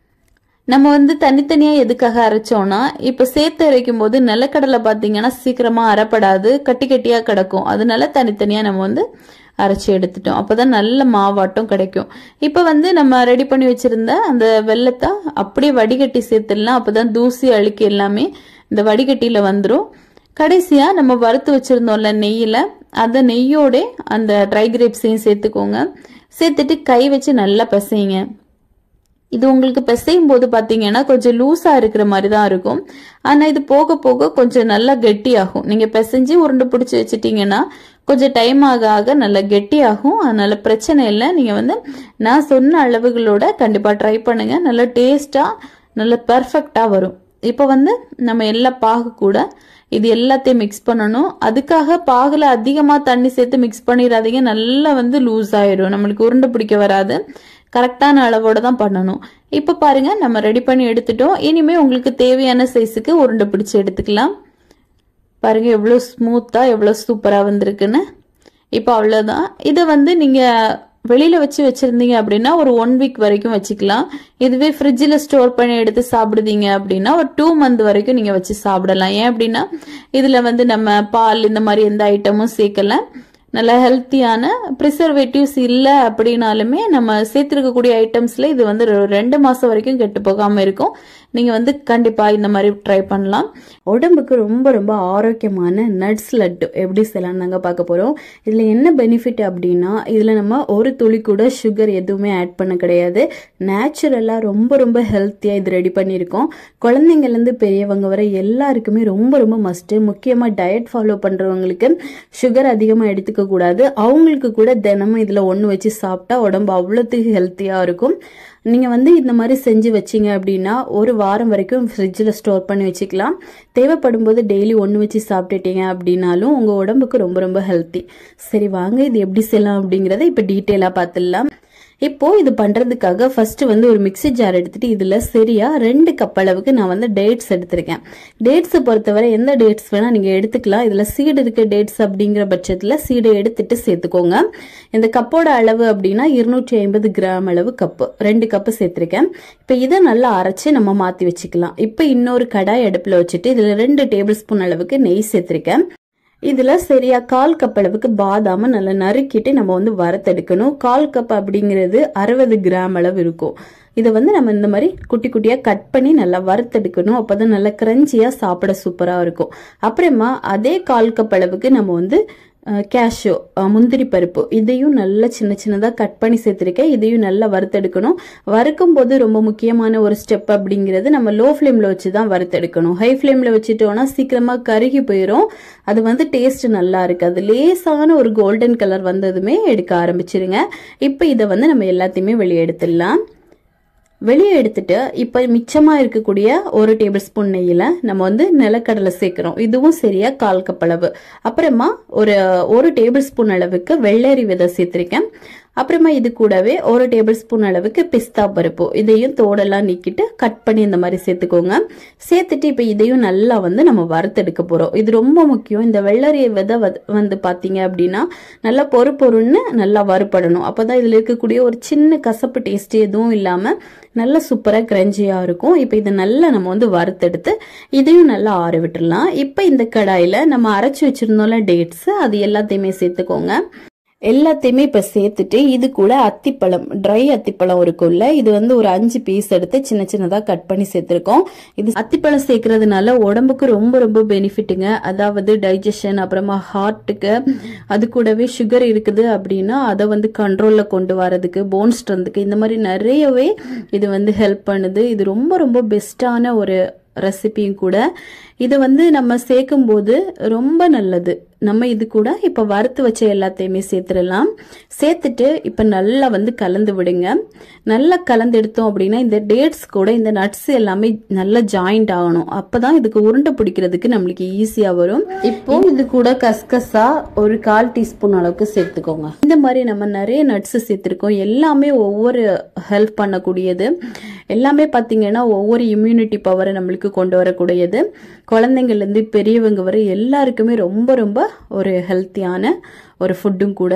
நம்ம வந்து தனித்தனியா எதுக்காக அரைச்சோம்னா இப்ப சேர்த்து அரைக்கும் போது நிலக்கடலை பாத்தீங்கன்னா சீக்கிரமா அரைப்படாது, கட்டி கட்டியா கிடக்கும். அதனால தனித்தனியா நம்ம வந்து அரைச்சி எடுத்துட்டோம். அப்பதான் நல்ல மாவாட்டம் கிடைக்கும். இப்ப வந்து நம்ம ரெடி பண்ணி வச்சிருந்த அந்த வெல்லத்தை அப்படியே வடிகட்டி சேர்த்துடலாம். அப்பதான் தூசி அழுக்கி எல்லாமே இந்த வடிகட்டியில வந்துடும். கடைசியா நம்ம வறுத்து வச்சிருந்தோம்ல நெய்யில, அந்த நெய்யோட அந்த ட்ரை கிரேப்ஸையும் சேர்த்துக்கோங்க. சேர்த்துட்டு கை வச்சு நல்லா பிசைங்க. இது உங்களுக்கு பிசையும் போது பாத்தீங்கன்னா கொஞ்சம் லூஸா இருக்கிற மாதிரி தான் இருக்கும். ஆனா இது போக போக கொஞ்சம் நல்லா கெட்டியாகும். நீங்க பிசைஞ்சு உருண்டை பிடிச்சி வச்சுட்டீங்கன்னா கொஞ்சம் டைம் ஆக ஆக நல்லா கெட்டியாகும். அதனால பிரச்சனை இல்லை. நீங்க வந்து நான் சொன்ன அளவுகளோட கண்டிப்பா ட்ரை பண்ணுங்க. நல்லா டேஸ்டா நல்லா பெர்ஃபெக்டா வரும். இப்போ வந்து நம்ம எல்லா பாகு கூட இது எல்லாத்தையும் மிக்ஸ் பண்ணணும். அதுக்காக பாகுல அதிகமா தண்ணி சேர்த்து மிக்ஸ் பண்ணிடாதீங்க. நல்லா வந்து லூஸ் ஆயிடும், நம்மளுக்கு உருண்டை பிடிக்க வராது. கரெக்டான அளவோட தான் பண்ணணும். இப்ப பாருங்க நம்ம ரெடி பண்ணி எடுத்துட்டோம். இனிமே உங்களுக்கு தேவையான சைஸுக்கு உருண்டை பிடிச்சு எடுத்துக்கலாம். பாருங்க எவ்வளவு ஸ்மூத்தா எவ்வளவு சூப்பரா வந்திருக்குன்னு. இப்போ அவ்வளவுதான். இதை வந்து நீங்க வெளியில வச்சிருந்தீங்க அப்படின்னா ஒரு 1 வீக் வரைக்கும் வச்சுக்கலாம். இதுவே ஃப்ரிட்ஜில் ஸ்டோர் பண்ணி எடுத்து சாப்பிடுதீங்க அப்படின்னா ஒரு 2 மந்த் வரைக்கும் நீங்க வச்சு சாப்பிடலாம். ஏன் அப்படின்னா இதுல வந்து நம்ம பால் இந்த மாதிரி எந்த ஐட்டமும் சேர்க்கல. நல்ல ஹெல்த்தியான ப்ரிசர்வேட்டிவ்ஸ் இல்லை அப்படின்னாலுமே நம்ம சேர்த்திருக்கக்கூடிய ஐட்டம்ஸ்ல இது வந்து 2 மாசம் வரைக்கும் கெட்டு போகாம இருக்கும். நீங்க வந்து கண்டிப்பா இந்த மாதிரி ட்ரை பண்ணலாம். உடம்புக்கு ரொம்ப ரொம்ப ஆரோக்கியமான நட்ஸ் லட்டு எப்படி செய்யலாம் நாங்க பார்க்க போறோம். இதுல என்ன பெனிஃபிட் அப்படின்னா இதுல நம்ம ஒரு துளி கூட சுகர் எதுவுமே ஆட் பண்ண கிடையாது. நேச்சுரலா ரொம்ப ரொம்ப ஹெல்த்தியா இது ரெடி பண்ணியிருக்கோம். குழந்தைங்கள்ல இருந்து பெரியவங்க வரை எல்லாருக்குமே ரொம்ப ரொம்ப மஸ்ட். முக்கியமா டயட் ஃபாலோ பண்றவங்களுக்கு சுகர் அதிகமா எடுத்துக்க கூடாது. அவங்களுக்கு கூட தினமும் இதுல ஒண்ணு வச்சு சாப்பிட்டா உடம்பு அவ்வளோத்துக்கு ஹெல்த்தியா இருக்கும். நீங்க வந்து இந்த மாதிரி செஞ்சு வச்சீங்க அப்படின்னா ஒரு வாரம் வரைக்கும் ஃப்ரிட்ஜில் ஸ்டோர் பண்ணி வச்சுக்கலாம். தேவைப்படும் போது டெய்லி ஒன்று வச்சு சாப்பிட்டுட்டீங்க அப்படின்னாலும் உங்க உடம்புக்கு ரொம்ப ரொம்ப ஹெல்த்தி. சரி வாங்க இது எப்படி செய்யலாம் அப்படிங்கறத இப்ப டீட்டெயிலா பார்த்துடலாம். இப்போ இது பண்றதுக்காக ஃபர்ஸ்ட் வந்து ஒரு மிக்ஸி ஜார் எடுத்துட்டு இதுல சரியா 2 கப் அளவுக்கு நான் வந்து டேட்ஸ் எடுத்திருக்கேன். டேட்ஸ் பொறுத்தவரை எந்த டேட்ஸ் வேணா நீங்க எடுத்துக்கலாம். இதுல சீடு இருக்க டேட்ஸ் அப்படிங்கிற பட்சத்துல சீடை எடுத்துட்டு சேர்த்துக்கோங்க. இந்த கப்போட அளவு அப்படின்னா 250 கிராம் அளவு கப்பு, 2 கப்பு சேர்த்திருக்கேன். இப்ப இதை நல்லா அரைச்சு நம்ம மாத்தி வச்சுக்கலாம். இப்ப இன்னொரு கடாய் அடுப்புல வச்சுட்டு இதுல 2 டேபிள் ஸ்பூன் அளவுக்கு நெய் சேர்த்திருக்கேன். இதுல சரியா 1/4 கப் அளவுக்கு பாதாம நல்லா நறுக்கிட்டு நம்ம வந்து வறுத்தெடுக்கணும். 1/4 கப் அப்படிங்கிறது 60 கிராம் அளவு இருக்கும். இதை வந்து நம்ம இந்த மாதிரி குட்டி குட்டியா கட் பண்ணி நல்லா வறுத்தெடுக்கணும். அப்பதான் நல்லா கிரஞ்சியா சாப்பிட சூப்பரா இருக்கும். அப்புறமா அதே 1/4 கப் அளவுக்கு நம்ம வந்து கேஷ்யூ முந்திரி பருப்பு இதையும் நல்லா சின்ன சின்னதா கட் பண்ணி சேர்த்திருக்கேன். இதையும் நல்லா வறுத்தெடுக்கணும். வறுக்கும் போது ரொம்ப முக்கியமான ஒரு ஸ்டெப் அப்படிங்கிறது நம்ம லோ ஃப்ளேம்ல வச்சுதான் வறுத்தெடுக்கணும். ஹை ஃப்ளேம்ல வச்சுட்டோம்னா சீக்கிரமா கருகி போயிடும். அது வந்து டேஸ்ட் நல்லா இருக்காது. லேசான ஒரு கோல்டன் கலர் வந்ததுமே எடுக்க ஆரம்பிச்சிருங்க. இப்ப இதை வந்து நம்ம எல்லாத்தையுமே வெளியே எடுத்துடலாம். வெளியே எடுத்துட்டு இப்ப மிச்சமா இருக்கக்கூடிய 1 டேபிள் ஸ்பூன் நெய்யில நம்ம வந்து நிலக்கடலை சேர்க்கிறோம். இதுவும் சரியா 1/4 கப் அளவு. அப்புறமா ஒரு டேபிள் ஸ்பூன் அளவுக்கு வெள்ளரி விதை சேர்த்திருக்கேன். அப்புறமா இது கூடவே 1 டேபிள் ஸ்பூன் அளவுக்கு பிஸ்தா பருப்பு இதையும் தோடெல்லாம் நீக்கிட்டு கட் பண்ணி இந்த மாதிரி சேர்த்துக்கோங்க. சேர்த்துட்டு இப்ப இதையும் நல்லா வந்து நம்ம வறுத்தெடுக்க போறோம். இது ரொம்ப முக்கியம். இந்த வெள்ளரி விதை வந்து பாத்தீங்க அப்படின்னா நல்லா பொறுன்னு நல்லா வறுப்படணும். அப்பதான் இதுல இருக்கக்கூடிய ஒரு சின்ன கசப்பு டேஸ்ட் எதுவும் இல்லாம நல்ல சூப்பரா கிரஞ்சியா இருக்கும். இப்ப இதை நல்லா நம்ம வந்து வறுத்தெடுத்து இதையும் நல்லா ஆற விட்டுடலாம். இப்ப இந்த கடாயில நம்ம அரைச்சு வச்சிருந்தோம்ல டேட்ஸ் அது எல்லாத்தையுமே சேர்த்துக்கோங்க. எல்லாத்தையுமே இப்ப சேர்த்துட்டு இது கூட அத்திப்பழம், ட்ரை அத்திப்பழம் இருக்கும்ல, இது வந்து ஒரு 5 பீஸ் எடுத்து சின்ன சின்னதா கட் பண்ணி சேர்த்திருக்கோம். இது அத்திப்பழம் சேர்க்கறதுனால உடம்புக்கு ரொம்ப ரொம்ப பெனிஃபிட்டுங்க. அதாவது டைஜஷன், அப்புறமா ஹார்ட்டுக்கு, அது கூடவே சுகர் இருக்குது அப்படின்னா அதை வந்து கண்ட்ரோல்ல கொண்டு வரதுக்கு, போன் ஸ்ட்ரென்த்துக்கு இந்த மாதிரி நிறையவே இது வந்து ஹெல்ப் பண்ணுது. இது ரொம்ப ரொம்ப பெஸ்டான ஒரு ரெசிபியும் கூட. இதை வந்து நம்ம சேர்க்கும் போது ரொம்ப நல்லது. நம்ம இது கூட இப்ப வறுத்து வச்ச எல்லாத்தையுமே சேர்த்துடலாம். சேர்த்துட்டு இப்ப நல்லா வந்து கலந்து விடுங்க. நல்லா கலந்து எடுத்தோம் அப்படின்னா இந்த டேட்ஸ் கூட இந்த நட்ஸ் எல்லாமே நல்லா ஜாயிண்ட் ஆகணும். அப்பதான் இதுக்கு உருண்டை பிடிக்கிறதுக்கு நம்மளுக்கு ஈஸியா வரும். இப்போ இது கூட கஸ்கஸா ஒரு 1/4 டீஸ்பூன் அளவுக்கு சேர்த்துக்கோங்க. இந்த மாதிரி நம்ம நிறைய நட்ஸ் சேர்த்திருக்கோம். எல்லாமே ஒவ்வொரு ஹெல்ப் பண்ணக்கூடியது. எல்லாமே பாத்தீங்கன்னா ஒவ்வொரு இம்யூனிட்டி பவரை நம்மளுக்கு கொண்டு வரக்கூடியது. குழந்தைங்கள்ல இருந்து பெரியவங்க வரை எல்லாருக்குமே ரொம்ப ரொம்ப ஒரு ஹெல்த்தியான ஒரு ஃபுட்டும் கூட.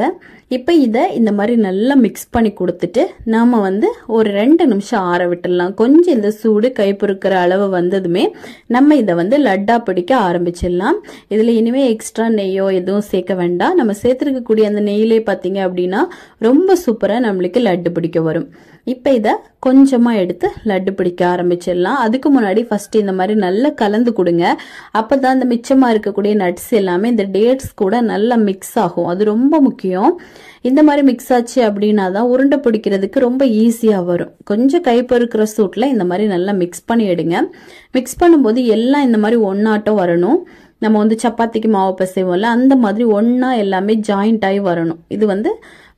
இப்போ இதை இந்த மாதிரி நல்லா மிக்ஸ் பண்ணி கொடுத்துட்டு நாம் வந்து ஒரு 2 நிமிஷம் ஆற விட்டுடலாம். கொஞ்சம் இந்த சூடு கை பொறுக்கிற அளவு வந்ததுமே நம்ம இதை வந்து லட்டா பிடிக்க ஆரம்பிச்சிடலாம். இதில் இனிமேல் எக்ஸ்ட்ரா நெய்யோ எதுவும் சேர்க்க வேண்டாம். நம்ம சேர்த்துருக்கக்கூடிய அந்த நெய்யிலே பார்த்தீங்க அப்படின்னா ரொம்ப சூப்பராக நம்மளுக்கு லட்டு பிடிக்க வரும். இப்போ இதை கொஞ்சமாக எடுத்து லட்டு பிடிக்க ஆரம்பிச்சிடலாம். அதுக்கு முன்னாடி ஃபஸ்ட்டு இந்த மாதிரி நல்லா கலந்து கொடுங்க. அப்போ தான் இந்த மிச்சமாக இருக்கக்கூடிய நட்ஸ் எல்லாமே இந்த டேட்ஸ் கூட நல்லா மிக்ஸ் ஆகும். அது ரொம்ப முக்கியம். இந்த மாதிரி மிக்ஸ் ஆச்சு அப்படின்னா தான் உருண்டை பிடிக்கிறதுக்கு ரொம்ப ஈஸியாக வரும். கொஞ்சம் கை பொறுக்கிற சூட்டில் இந்த மாதிரி நல்லா மிக்ஸ் பண்ணி எடுங்க. மிக்ஸ் பண்ணும்போது எல்லாம் இந்த மாதிரி ஒன்னாட்டம் வரணும். நம்ம வந்து சப்பாத்திக்கு மாவு பிசைவோம்ல, அந்த மாதிரி ஒன்றா எல்லாமே ஜாயிண்ட் ஆகி வரணும். இது வந்து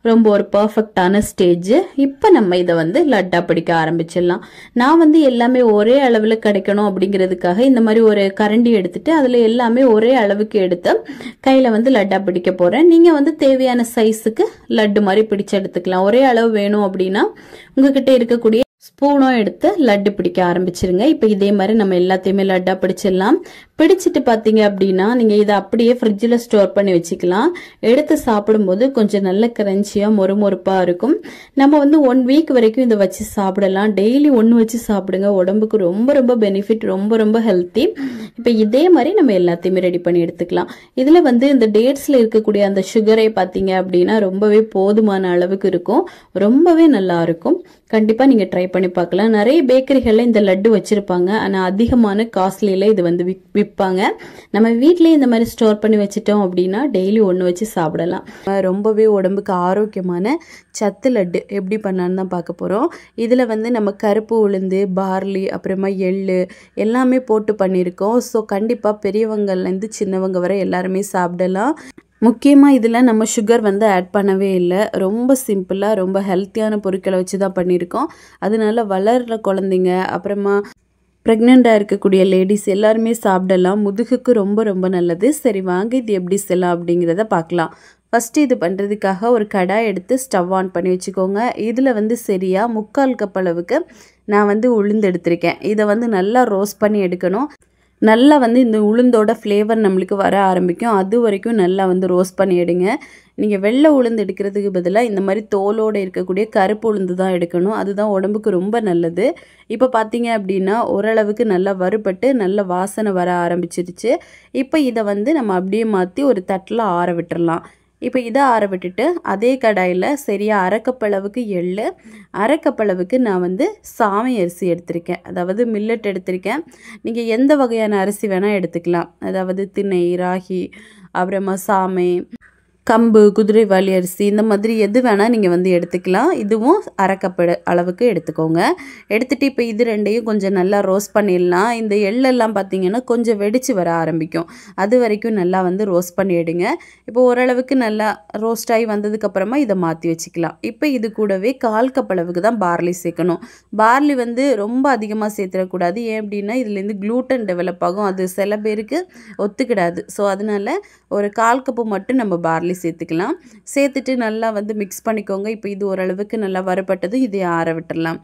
ரொம்ப ஒரு பர்ஃபெக்டான ஸ்டேஜ். இப்போ நம்ம இதை வந்து லட்டா பிடிக்க ஆரம்பிச்சிடலாம். நான் வந்து எல்லாமே ஒரே அளவில் கிடைக்கணும் அப்படிங்கிறதுக்காக இந்த மாதிரி ஒரு கரண்டி எடுத்துட்டு அதில் எல்லாமே ஒரே அளவுக்கு எடுத்து கையில் வந்து லட்டா பிடிக்க போகிறேன். நீங்கள் வந்து தேவையான சைஸுக்கு லட்டு மாதிரி பிடிச்சு எடுத்துக்கலாம். ஒரே அளவு வேணும் அப்படின்னா உங்ககிட்ட இருக்கக்கூடிய ஸ்பூனும் எடுத்து லட்டு பிடிக்க ஆரம்பிச்சிருங்க. இப்போ இதே மாதிரி நம்ம எல்லாத்தையுமே லட்டா பிடிச்சிடலாம். பிடிச்சிட்டு பார்த்தீங்க அப்படின்னா நீங்கள் இதை அப்படியே ஃப்ரிட்ஜில் ஸ்டோர் பண்ணி வச்சுக்கலாம். எடுத்து சாப்பிடும்போது கொஞ்சம் நல்ல கிரன்ச்சியாக மொறுமொறுப்பாக இருக்கும். நம்ம வந்து 1 வீக் வரைக்கும் இதை வச்சு சாப்பிடலாம். டெய்லி 1 வச்சு சாப்பிடுங்க. உடம்புக்கு ரொம்ப ரொம்ப பெனிஃபிட், ரொம்ப ரொம்ப ஹெல்த்தி. இப்போ இதே மாதிரி நம்ம எல்லாத்தையுமே ரெடி பண்ணி எடுத்துக்கலாம். இதில் வந்து இந்த டேட்ஸில் இருக்கக்கூடிய அந்த சுகரை பார்த்தீங்க அப்படின்னா ரொம்பவே போதுமான அளவுக்கு இருக்கும். ரொம்பவே நல்லா இருக்கும். கண்டிப்பாக நீங்கள் ட்ரை பண்ணி பார்க்கலாம். நிறைய பேக்கரிகளில் இந்த லட்டு வச்சுருப்பாங்க. ஆனால் அதிகமான காஸ்ட்லியில் இது வந்து விற்பாங்க. நம்ம வீட்லேயே இந்த மாதிரி ஸ்டோர் பண்ணி வச்சுட்டோம் அப்படின்னா டெய்லி 1 வச்சு சாப்பிடலாம். ரொம்பவே உடம்புக்கு ஆரோக்கியமான சத்து லட்டு எப்படி பண்ணான்னு தான் பார்க்க போகிறோம். இதில் வந்து நம்ம கருப்பு உளுந்து, பார்லி, அப்புறமா எள்ளு எல்லாமே போட்டு பண்ணியிருக்கோம். ஸோ கண்டிப்பாக பெரியவங்கள்லேருந்து சின்னவங்க வரை எல்லாருமே சாப்பிடலாம். முக்கியமாக இதில் நம்ம சுகர் வந்து ஆட் பண்ணவே இல்லை. ரொம்ப சிம்பிளாக ரொம்ப ஹெல்த்தியான பொருட்களை வச்சு தான் பண்ணியிருக்கோம். அதனால வளர்கிற குழந்தைங்க, அப்புறமா ப்ரெக்னெண்ட்டாக இருக்கக்கூடிய லேடிஸ் எல்லாருமே சாப்பிடலாம். முதுகுக்கு ரொம்ப ரொம்ப நல்லது. சரி வாங்க இது எப்படி செய்யலாம் அப்படிங்கிறத பார்க்கலாம். ஃபஸ்ட்டு இது பண்ணுறதுக்காக ஒரு கடாய் எடுத்து ஸ்டவ் ஆன் பண்ணி வச்சுக்கோங்க. இதில் வந்து சரியாக 3/4 கப் அளவுக்கு நான் வந்து உளுந்து எடுத்திருக்கேன். இதை வந்து நல்லா ரோஸ்ட் பண்ணி எடுக்கணும். நல்லா வந்து இந்த உளுந்தோட ஃப்ளேவர் நம்மளுக்கு வர ஆரம்பிக்கும். அது வரைக்கும் நல்லா வந்து ரோஸ்ட் பண்ணி எடுங்க. நீங்கள் வெள்ளை உளுந்து எடுக்கிறதுக்கு பதிலாக இந்த மாதிரி தோலோடு இருக்கக்கூடிய கருப்பு உளுந்து தான் எடுக்கணும். அதுதான் உடம்புக்கு ரொம்ப நல்லது. இப்போ பார்த்தீங்க அப்படின்னா ஓரளவுக்கு நல்லா வறுபட்டு நல்ல வாசனை வர ஆரம்பிச்சிருச்சு. இப்போ இதை வந்து நம்ம அப்படியே மாற்றி ஒரு தட்டில் ஆற விட்டுறலாம். இப்போ இதை ஆற விட்டுட்டு அதே கடாயில் சரியாக 1/2 கப் அளவுக்கு எள்ளு, 1/2 கப் அளவுக்கு நான் வந்து சாமை அரிசி எடுத்திருக்கேன். அதாவது மில்லட் எடுத்திருக்கேன். நீங்கள் எந்த வகையான அரிசி வேணால் எடுத்துக்கலாம். அதாவது திணை, ராகி, அப்புறமா சாமை, கம்பு, குதிரைவாலி அரிசி, இந்த மாதிரி எது வேணால் நீங்கள் வந்து எடுத்துக்கலாம். இதுவும் 1/2 கப் அளவுக்கு எடுத்துக்கோங்க. எடுத்துகிட்டு இப்போ இது ரெண்டையும் கொஞ்சம் நல்லா ரோஸ்ட் பண்ணிடலாம். இந்த எள்ளெல்லாம் பார்த்தீங்கன்னா கொஞ்சம் வெடித்து வர ஆரம்பிக்கும். அது வரைக்கும் நல்லா வந்து ரோஸ்ட் பண்ணி எடுங்க. இப்போ ஓரளவுக்கு நல்லா ரோஸ்ட் ஆகி வந்ததுக்கப்புறமா இதை மாற்றி வச்சுக்கலாம். இப்போ இது கூடவே 1/4 கப் அளவுக்கு தான் பார்லி சேர்க்கணும். பார்லி வந்து ரொம்ப அதிகமாக சேர்த்துடக்கூடாது. ஏன் அப்படின்னா இதுலேருந்து க்ளூட்டன் டெவலப் ஆகும். அது சில பேருக்கு ஒத்துக்கிடாது. ஸோ அதனால் ஒரு 1/4 கப்பு மட்டும் நம்ம பார்லி சேர்த்துக்கலாம். சேர்த்துட்டு நல்லா வந்து மிக்ஸ் பண்ணிக்கோங்க. இப்போ இது ஓரளவுக்கு நல்லா வறுபட்டது. இதை ஆற விட்டுடலாம்.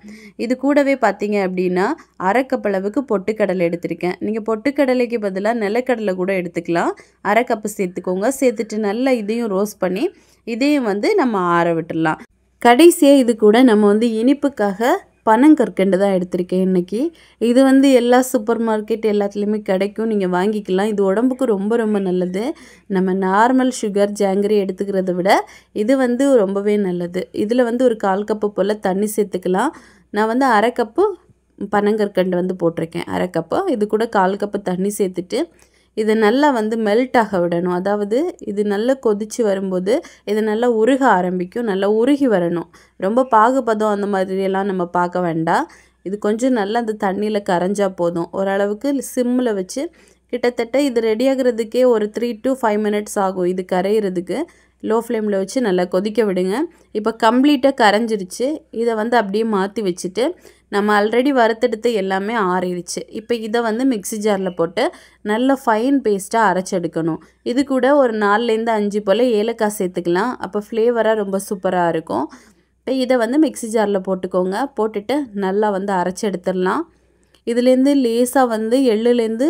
இது கூடவே பார்த்தீங்க அப்படின்னா 1/2 கப் அளவுக்கு பொட்டுக்கடலை எடுத்திருக்கேன். நீங்கள் பொட்டுக்கடலைக்கு பதிலாக நிலக்கடலை கூட எடுத்துக்கலாம். 1/2 கப்பு சேர்த்துக்கோங்க. சேர்த்துட்டு நல்லா இதையும் ரோஸ்ட் பண்ணி இதையும் வந்து நம்ம ஆற விட்டுடலாம். கடைசியாக இது கூட நம்ம வந்து இனிப்புக்காக பனங்கற்கண்டு தான் எடுத்திருக்கேன் இன்றைக்கி. இது வந்து எல்லா சூப்பர் மார்க்கெட் எல்லாத்துலேயுமே கிடைக்கும். நீங்கள் வாங்கிக்கலாம். இது உடம்புக்கு ரொம்ப ரொம்ப நல்லது. நம்ம நார்மல் சுகர் ஜாங்கரி எடுத்துக்கிறத விட இது வந்து ரொம்பவே நல்லது. இதில் வந்து ஒரு 1/4 கப்பு போல் தண்ணி சேர்த்துக்கலாம். நான் வந்து 1/2 கப்பு பனங்கற்கண்டு வந்து போட்டிருக்கேன். 1/2 கப்பு. இது கூட 1/4 கப்பு தண்ணி சேர்த்துட்டு இதை நல்லா வந்து மெல்ட் ஆக விடணும். அதாவது இது நல்லா கொதித்து வரும்போது இது நல்லா உருக ஆரம்பிக்கும். நல்லா உருகி வரணும். ரொம்ப பாகுபதம் அந்த மாதிரியெல்லாம் நம்ம பார்க்க வேண்டாம். இது கொஞ்சம் நல்லா அந்த தண்ணியில் கரைஞ்சா போதும். ஓரளவுக்கு சிம்மில் வச்சு கிட்டத்தட்ட இது ரெடி ஆகிறதுக்கே ஒரு 3 to 5 minutes ஆகும். இது கரையிறதுக்கு லோ ஃப்ளேமில் வச்சு நல்லா கொதிக்க விடுங்க. இப்போ கம்ப்ளீட்டாக கரைஞ்சிருச்சு. இதை வந்து அப்படியே மாற்றி வச்சுட்டு நம்ம ஆல்ரெடி வறுத்தெடுத்து எல்லாமே ஆறிடுச்சு. இப்போ இதை வந்து மிக்ஸி ஜாரில் போட்டு நல்ல ஃபைன் பேஸ்ட்டாக அரைச்செடுக்கணும். இது கூட ஒரு 4லேருந்து 5 போல் ஏலக்காய் சேர்த்துக்கலாம். அப்போ ஃப்ளேவராக ரொம்ப சூப்பராக இருக்கும். இப்போ இதை வந்து மிக்ஸி ஜாரில் போட்டுக்கோங்க. போட்டுட்டு நல்லா வந்து அரைச்சி எடுத்துடலாம். இதுலேருந்து லேசாக வந்து எள்ளுலேருந்து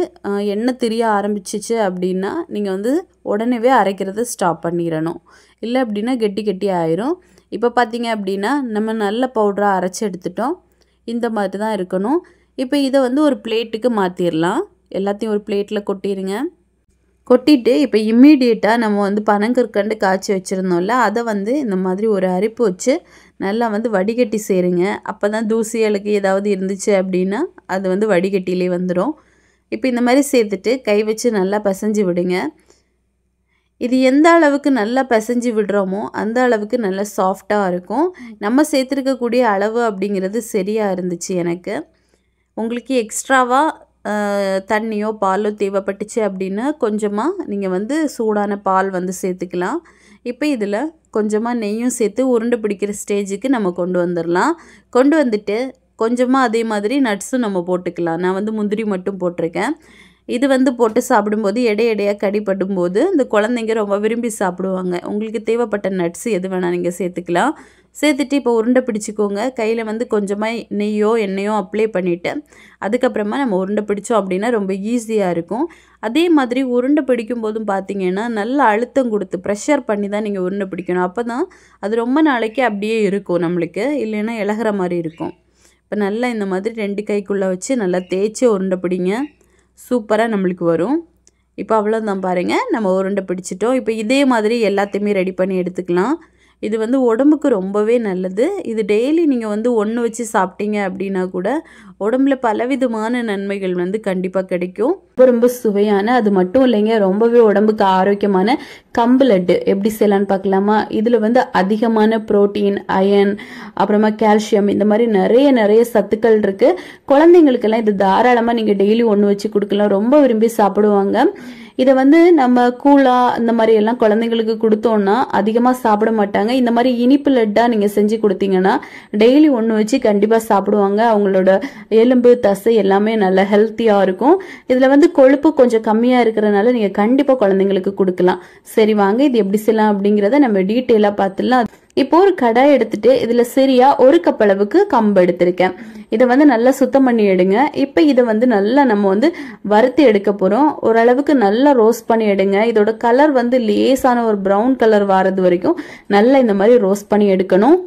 எண்ணெய் திரிய ஆரம்பிச்சிச்சு அப்படின்னா நீங்கள் வந்து உடனேவே அரைக்கிறத ஸ்டாப் பண்ணிடணும். இல்லை அப்படின்னா கெட்டி கெட்டி ஆயிரும். இப்போ பார்த்தீங்க அப்படின்னா நம்ம நல்ல பவுடராக அரைச்சி எடுத்துட்டோம். இந்த மாதிரி தான் இருக்கணும். இப்போ இதை வந்து ஒரு பிளேட்டுக்கு மாற்றிடலாம். எல்லாத்தையும் ஒரு பிளேட்டில் கொட்டிடுங்க. கொட்டிட்டு இப்போ இம்மீடியட்டாக நம்ம வந்து பனங்கற்கண்டு காய்ச்சி வச்சுருந்தோம்ல, அதை வந்து இந்த மாதிரி ஒரு அரிப்பு வச்சு நல்லா வந்து வடிகட்டி சேருங்க. அப்போ தான் தூசி அழுக்கு ஏதாவது இருந்துச்சு அப்படின்னா அது வந்து வடிகட்டிலே வந்துடும். இப்போ இந்த மாதிரி சேர்த்துட்டு கை வச்சு நல்லா பிசைஞ்சு விடுங்க. இது எந்த அளவுக்கு நல்லா பிசைஞ்சு விடுறோமோ அந்த அளவுக்கு நல்லா சாஃப்டாக இருக்கும். நம்ம சேர்த்துருக்கக்கூடிய அளவு அப்படிங்கிறது சரியாக இருந்துச்சு எனக்கு. உங்களுக்கு எக்ஸ்ட்ராவாக தண்ணியோ பாலோ தேவைப்பட்டுச்சு அப்படின்னா கொஞ்சமாக நீங்கள் வந்து சூடான பால் வந்து சேர்த்துக்கலாம். இப்போ இதில் கொஞ்சமாக நெய்யும் சேர்த்து உருண்டை பிடிக்கிற ஸ்டேஜுக்கு நம்ம கொண்டு வந்துடலாம். கொண்டு வந்துட்டு கொஞ்சமாக அதே மாதிரி நட்ஸும் நம்ம போட்டுக்கலாம். நான் வந்து முந்திரி மட்டும் போட்டிருக்கேன். இது வந்து போட்டு சாப்பிடும்போது எடையாக கடிப்படும்போது இந்த குழந்தைங்க ரொம்ப விரும்பி சாப்பிடுவாங்க. உங்களுக்கு தேவைப்பட்ட நட்ஸ் எது வேணால் நீங்கள் சேர்த்துக்கலாம். சேர்த்துட்டு இப்போ உருண்டை பிடிச்சிக்கோங்க. கையில் வந்து கொஞ்சமாக நெய்யோ எண்ணெயோ அப்ளை பண்ணிவிட்டு அதுக்கப்புறமா நம்ம உருண்டை பிடிச்சோம் அப்படின்னா ரொம்ப ஈஸியாக இருக்கும். அதே மாதிரி உருண்டை பிடிக்கும் போதும் பார்த்தீங்கன்னா நல்லா அழுத்தம் கொடுத்து ப்ரெஷர் பண்ணி தான் நீங்கள் உருண்டை பிடிக்கணும். அப்போ தான் அது ரொம்ப நாளைக்கு அப்படியே இருக்கும் நம்மளுக்கு, இல்லைன்னா இலகுற மாதிரி இருக்கும். இப்போ நல்லா இந்த மாதிரி 2 கைக்குள்ளே வச்சு நல்லா தேய்ச்சி உருண்டை பிடிங்க. சூப்பராக நம்மளுக்கு வரும். இப்போ அவ்வளோதான் பாருங்கள், நம்ம உருண்டை பிடிச்சிட்டோம். இப்போ இதே மாதிரி எல்லாத்தையுமே ரெடி பண்ணி எடுத்துக்கலாம். இது வந்து உடம்புக்கு ரொம்பவே நல்லது. இது டெய்லி நீங்கள் வந்து ஒன்று வச்சு சாப்பிட்டீங்க அப்படின்னா கூட உடம்புல பலவிதமான நன்மைகள் வந்து கண்டிப்பாக கிடைக்கும். ரொம்ப ரொம்ப சுவையான, அது மட்டும் இல்லைங்க, ரொம்பவே உடம்புக்கு ஆரோக்கியமான கம்பு லட்டு எப்படி செய்யலான்னு பார்க்கலாமா? இதில் வந்து அதிகமான புரோட்டீன், அயன், அப்புறமா கால்சியம், இந்த மாதிரி நிறைய சத்துக்கள் இருக்குது. குழந்தைங்களுக்கெல்லாம் இது தாராளமாக நீங்கள் டெய்லி ஒன்று வச்சு கொடுக்கலாம். ரொம்ப விரும்பி சாப்பிடுவாங்க. இதை வந்து நம்ம கூழா இந்த மாதிரி எல்லாம் குழந்தைங்களுக்கு கொடுத்தோம்னா அதிகமாக சாப்பிட மாட்டாங்க. இந்த மாதிரி இனிப்பு லட்டாக நீங்கள் செஞ்சு கொடுத்தீங்கன்னா டெய்லி ஒன்று வச்சு கண்டிப்பாக சாப்பிடுவாங்க. அவங்களோட எலும்பு தசை எல்லாமே நல்லா ஹெல்த்தியாக இருக்கும். இதில் வந்து கொழுப்பு கொஞ்சம் கம்மியாக இருக்கிறனால நீங்கள் கண்டிப்பாக குழந்தைங்களுக்கு கொடுக்கலாம். சரி வாங்க, இது எப்படி செய்யலாம் அப்படிங்கிறத நம்ம டீட்டெயிலாக பார்த்துடலாம். இப்போ ஒரு கடாய் எடுத்துட்டு இதில் சரியா 1 கப் அளவுக்கு கம்பு எடுத்திருக்கேன். இதை வந்து நல்லா சுத்தம் பண்ணி எடுங்க. இப்போ இதை வந்து நல்லா நம்ம வந்து வறுத்து எடுக்க போகிறோம். ஓரளவுக்கு நல்லா ரோஸ்ட் பண்ணி எடுங்க. இதோட கலர் வந்து லேசான ஒரு ப்ரௌன் கலர் வாரது வரைக்கும் நல்லா இந்த மாதிரி ரோஸ்ட் பண்ணி எடுக்கணும்.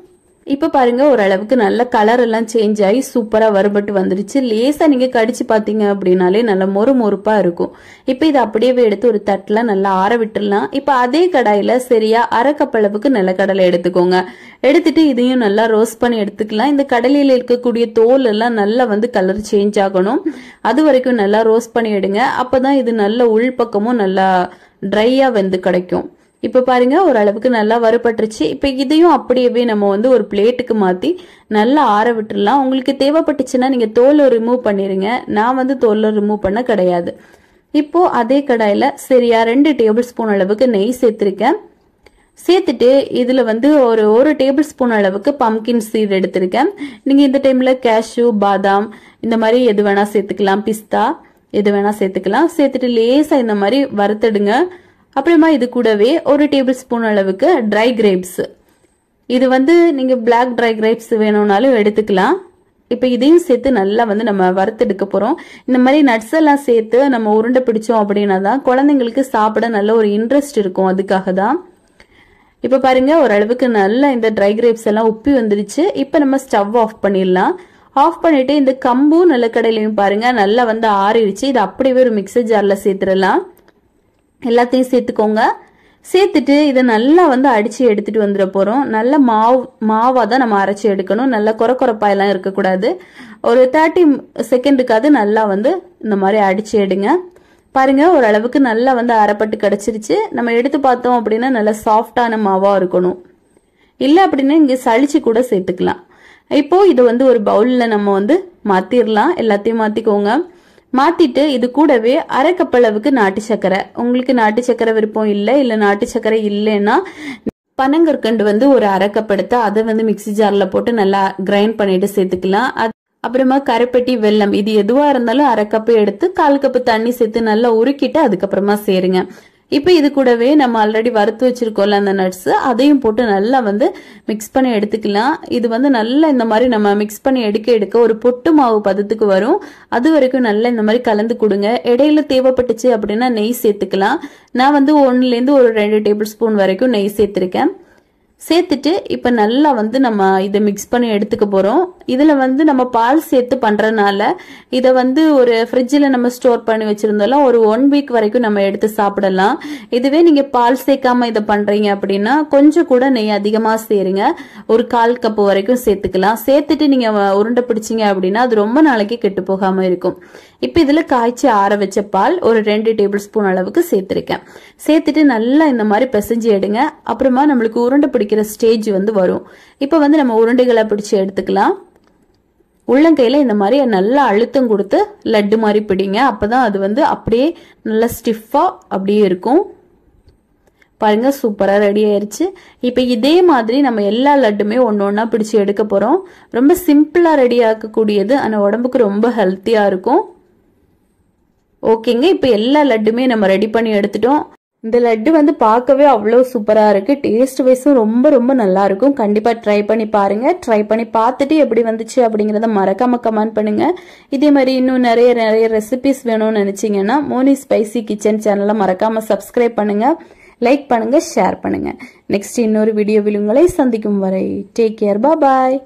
இப்போ பாருங்க, ஓரளவுக்கு நல்ல கலர் எல்லாம் சேஞ்ச் ஆகி சூப்பராக வறுபட்டு வந்துருச்சு. லேசாக நீங்கள் கடிச்சு பார்த்தீங்க அப்படின்னாலே நல்லா மொறுமொறுப்பாக இருக்கும். இப்போ இதை அப்படியே எடுத்து ஒரு தட்டில் நல்லா ஆற விட்டுடலாம். இப்போ அதே கடாயில் சரியா 1/2 கப் அளவுக்கு நிலக்கடலை எடுத்துக்கோங்க. எடுத்துட்டு இதையும் நல்லா ரோஸ்ட் பண்ணி எடுத்துக்கலாம். இந்த கடலையில் இருக்கக்கூடிய தோல் எல்லாம் நல்லா வந்து கலர் சேஞ்ச் ஆகணும். அது வரைக்கும் நல்லா ரோஸ்ட் பண்ணி எடுங்க. அப்போதான் இது நல்ல உள்பக்கமும் நல்லா ட்ரையாக வந்து கிடைக்கும். இப்போ பாருங்க, ஓரளவுக்கு நல்லா வறுபட்டுருச்சு. இப்போ இதையும் அப்படியே நம்ம வந்து ஒரு பிளேட்டுக்கு மாற்றி நல்லா ஆற விட்டுடலாம். உங்களுக்கு தேவைப்பட்டுச்சுன்னா நீங்கள் தோலை ரிமூவ் பண்ணிடுங்க. நான் வந்து தோலை ரிமூவ் பண்ண கிடையாது. இப்போ அதே கடாயில் சரியா 2 டேபிள் ஸ்பூன் அளவுக்கு நெய் சேர்த்துருக்கேன். சேர்த்துட்டு இதில் வந்து ஒரு டேபிள் ஸ்பூன் அளவுக்கு பம்கின் சீட் எடுத்திருக்கேன். நீங்கள் இந்த டைமில் கேஷ்யூ, பாதாம் இந்த மாதிரி எது வேணால் சேர்த்துக்கலாம். பிஸ்தா எது வேணால் சேர்த்துக்கலாம். சேர்த்துட்டு லேசாக இந்த மாதிரி வறுத்துடுங்க. அப்புறமா இது கூடவே 1 டேபிள் ஸ்பூன் அளவுக்கு ட்ரை கிரேப்ஸ், இது வந்து நீங்கள் பிளாக் ட்ரை கிரேப்ஸ் வேணும்னாலும் எடுத்துக்கலாம். இப்போ இதையும் சேர்த்து நல்லா வந்து நம்ம வறுத்தெடுக்க போகிறோம். இந்த மாதிரி நட்ஸ் எல்லாம் சேர்த்து நம்ம உருண்டை பிடிச்சோம் அப்படின்னா தான் குழந்தைங்களுக்கு சாப்பிட நல்ல ஒரு இன்ட்ரெஸ்ட் இருக்கும். அதுக்காக தான். இப்போ பாருங்க, ஓரளவுக்கு நல்லா இந்த ட்ரை கிரேப்ஸ் எல்லாம் உப்பி வந்துருச்சு. இப்போ நம்ம ஸ்டவ் ஆஃப் பண்ணிடலாம். ஆஃப் பண்ணிட்டு இந்த கம்பும் நிலக்கடலையும் பாருங்க நல்லா வந்து ஆறிடுச்சு. இது அப்படியே ஒரு மிக்சர் ஜாரில் சேர்த்துடலாம். எல்லாத்தையும் சேர்த்துக்கோங்க. சேர்த்துட்டு இதை நல்லா வந்து அடித்து எடுத்துகிட்டு வந்துட போகிறோம். நல்ல மாவாக தான் நம்ம அரைச்சி எடுக்கணும். நல்லா கொரப்பாயெல்லாம் இருக்கக்கூடாது. ஒரு 30 செகண்டுக்காவது நல்லா வந்து இந்த மாதிரி அடித்து எடுங்க. பாருங்கள், ஓரளவுக்கு நல்லா வந்து அரைப்பட்டு கிடச்சிருச்சு. நம்ம எடுத்து பார்த்தோம் அப்படின்னா நல்லா சாஃப்டான மாவாக இருக்கணும். இல்லை அப்படின்னா இங்கே சளிச்சு கூட சேர்த்துக்கலாம். இப்போது இது வந்து ஒரு பவுலில் நம்ம வந்து மாற்றிடலாம். எல்லாத்தையும் மாற்றிக்கோங்க. மாற்றிட்டு இது கூடவே 1/2 கப் அளவுக்கு நாட்டு சர்க்கரை, உங்களுக்கு நாட்டு சர்க்கரை விருப்பம் இல்லை நாட்டு சர்க்கரை இல்லைன்னா பனங்கற்கண்டு வந்து ஒரு 1/2 கப் எடுத்து அதை வந்து மிக்சி ஜாரில் போட்டு நல்லா கிரைண்ட் பண்ணிட்டு சேர்த்துக்கலாம். அப்புறமா கருப்பட்டி, வெல்லம், இது எதுவாக இருந்தாலும் 1/2 கப் எடுத்து 1/4 கப் தண்ணி சேர்த்து நல்லா உருக்கிட்டு அதுக்கப்புறமா சேருங்க. இப்போ இது கூடவே நம்ம ஆல்ரெடி வறுத்து வச்சிருக்கோம்ல அந்த நட்ஸ், அதையும் போட்டு நல்லா வந்து மிக்ஸ் பண்ணி எடுத்துக்கலாம். இது வந்து நல்லா இந்த மாதிரி நம்ம மிக்ஸ் பண்ணி எடுக்க ஒரு பொட்டு மாவு பதத்துக்கு வரும். அது வரைக்கும் நல்லா இந்த மாதிரி கலந்து கொடுங்க. இடையில தேவைப்பட்டுச்சு அப்படின்னா நெய் சேர்த்துக்கலாம். நான் வந்து 1லேருந்து ஒரு 2 டேபிள் ஸ்பூன் வரைக்கும் நெய் சேர்த்துருக்கேன். சேர்த்துட்டு இப்போ நல்லா வந்து நம்ம இதை மிக்ஸ் பண்ணி எடுத்துக்க போகிறோம். இதில் வந்து நம்ம பால் சேர்த்து பண்ணுறதுனால இதை வந்து ஒரு ஃப்ரிட்ஜில் நம்ம ஸ்டோர் பண்ணி வச்சுருந்தாலும் ஒரு 1 வீக் வரைக்கும் நம்ம எடுத்து சாப்பிடலாம். இதுவே நீங்கள் பால் சேர்க்காம இதை பண்ணுறீங்க அப்படின்னா கொஞ்சம் கூட நெய் அதிகமாக சேருங்க. ஒரு 1/4 கப்பு வரைக்கும் சேர்த்துக்கலாம். சேர்த்துட்டு நீங்கள் உருண்டை பிடிச்சிங்க அப்படின்னா அது ரொம்ப நாளைக்கு கெட்டு போகாமல் இருக்கும். இப்போ இதில் காய்ச்சி ஆற வச்ச பால் ஒரு 2 டேபிள் ஸ்பூன் அளவுக்கு சேர்த்துருக்கேன். சேர்த்துட்டு நல்லா இந்த மாதிரி பிசைஞ்சு எடுங்க. அப்புறமா நம்மளுக்கு உருண்டை பிடிக்கிற ஸ்டேஜ் வந்து வரும். இப்போ வந்து நம்ம உருண்டைகளை பிடிச்சு எடுத்துக்கலாம். உள்ளங்கையில இந்த மாதிரி நல்லா அழுத்தம் கொடுத்து லட்டு மாதிரி பிடிங்க. அப்பதான் அது வந்து அப்படியே நல்லா ஸ்டிஃபா அப்படியே இருக்கும். பாருங்க, சூப்பரா ரெடி ஆயிருச்சு. இப்போ இதே மாதிரி நம்ம எல்லா லட்டுமே ஒன்னொன்னா பிடிச்சு எடுக்க போறோம். ரொம்ப சிம்பிளா ரெடி ஆக்கக்கூடியது, ஆனா உடம்புக்கு ரொம்ப ஹெல்த்தியா இருக்கும். ஓகேங்க, இப்போ எல்லா லட்டுமே நம்ம ரெடி பண்ணி எடுத்துட்டோம். இந்த லட்டு வந்து பார்க்கவே அவ்வளோ சூப்பராக இருக்குது. டேஸ்ட் வைஸும் ரொம்ப ரொம்ப நல்லா இருக்கும். கண்டிப்பாக ட்ரை பண்ணி பாருங்கள். ட்ரை பண்ணி பார்த்துட்டு எப்படி வந்துச்சு அப்படிங்கிறத மறக்காமல் கமெண்ட் பண்ணுங்கள். இதே மாதிரி இன்னும் நிறைய ரெசிபிஸ் வேணும்னு நினச்சிங்கன்னா மோனி ஸ்பைசி கிச்சன் சேனலை மறக்காமல் சப்ஸ்கிரைப் பண்ணுங்கள், லைக் பண்ணுங்கள், ஷேர் பண்ணுங்கள். நெக்ஸ்ட் இன்னொரு வீடியோவில் உங்களை சந்திக்கும் வரை டேக் கேர், பாய்.